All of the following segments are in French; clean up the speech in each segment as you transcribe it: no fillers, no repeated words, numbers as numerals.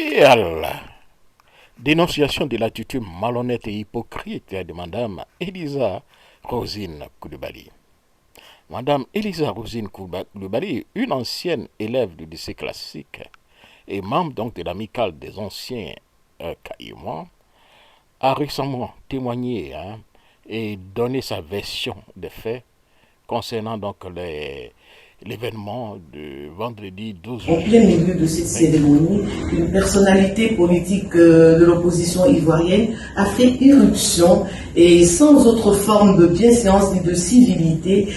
Et à la dénonciation de l'attitude malhonnête et hypocrite de Madame Elisa Rosine Koulibaly. Madame Elisa Rosine Koulibaly, une ancienne élève du lycée classique et membre donc de l'amicale des anciens caïmans, a récemment témoigné et donné sa version des faits concernant donc l'événement de vendredi 12 En plein milieu de cette cérémonie, une personnalité politique de l'opposition ivoirienne a fait irruption et sans autre forme de bienséance ni de civilité,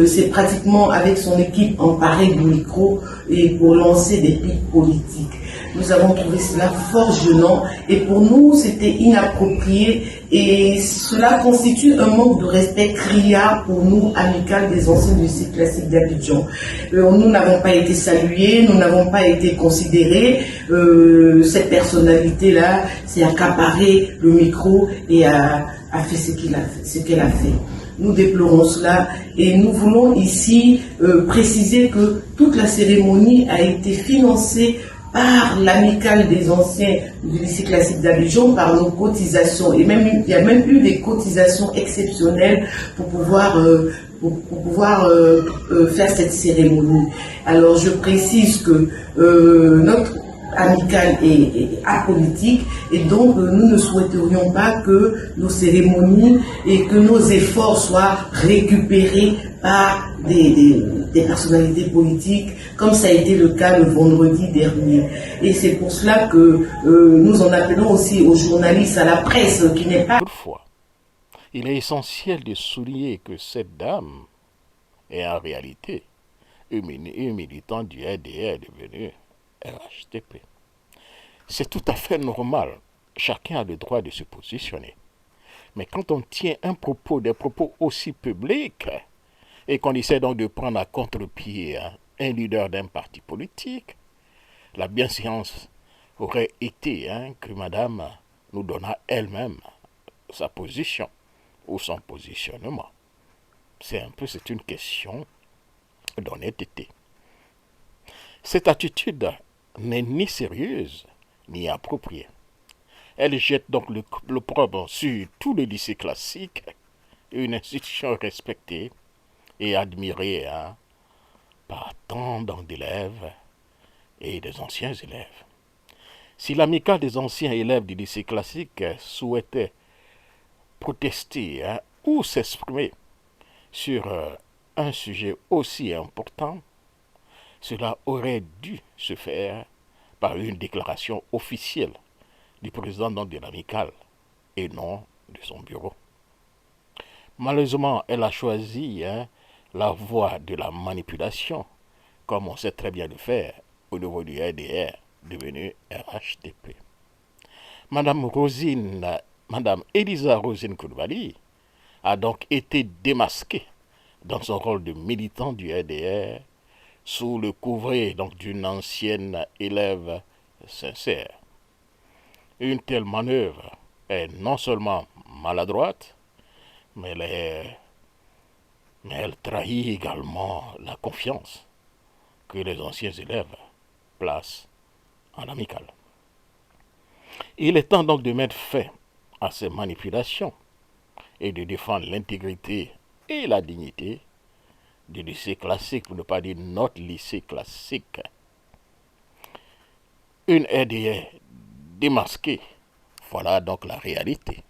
c'est pratiquement avec son équipe emparée du micro et pour lancer des pics politiques. Nous avons trouvé cela fort gênant et pour nous c'était inapproprié et cela constitue un manque de respect criard pour nous, amicales des anciens lycées classiques d'Abidjan. Nous n'avons pas été salués, nous n'avons pas été considérés. Cette personnalité-là s'est accaparée le micro et a fait ce qu'elle a fait. Nous déplorons cela et nous voulons ici préciser que toute la cérémonie a été financée par l'amicale des anciens du lycée classique d'Abidjan, par nos cotisations. Et même, il y a même eu des cotisations exceptionnelles pour pouvoir faire cette cérémonie. Alors je précise que notre amicale est apolitique et donc nous ne souhaiterions pas que nos cérémonies et que nos efforts soient récupérés par des personnalités politiques comme ça a été le cas le vendredi dernier. Et c'est pour cela que nous en appelons aussi aux journalistes, à la presse qui n'est pas... Toutefois, il est essentiel de souligner que cette dame est en réalité un militant du RDR devenu RHDP. C'est tout à fait normal. Chacun a le droit de se positionner. Mais quand on tient des propos aussi publics, et qu'on essaie donc de prendre à contre-pied un leader d'un parti politique, la bienséance aurait été que madame nous donna elle-même sa position ou son positionnement. C'est une question d'honnêteté. Cette attitude n'est ni sérieuse ni appropriée. Elle jette donc l'opprobre sur tout le lycée classique, une institution respectée et admirée par tant d'élèves et des anciens élèves. Si l'amicale des anciens élèves du lycée classique souhaitait protester ou s'exprimer sur un sujet aussi important, cela aurait dû se faire par une déclaration officielle du président de l'amicale et non de son bureau. Malheureusement, elle a choisi la voie de la manipulation, comme on sait très bien le faire au niveau du RDR, devenu RHDP. Madame Elisa Rosine Koulibaly a donc été démasquée dans son rôle de militant du RDR sous le couvert d'une ancienne élève sincère. Une telle manœuvre est non seulement maladroite, mais elle trahit également la confiance que les anciens élèves placent en amicale. Il est temps donc de mettre fin à ces manipulations et de défendre l'intégrité et la dignité du lycée classique, pour ne pas dire notre lycée classique. Une RDR démasquée, voilà donc la réalité.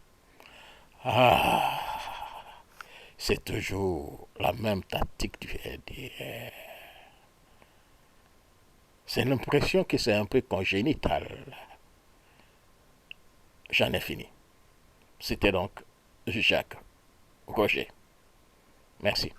C'est toujours la même tactique du RDR. C'est l'impression que c'est un peu congénital. J'en ai fini. C'était donc Jacques Roger. Merci.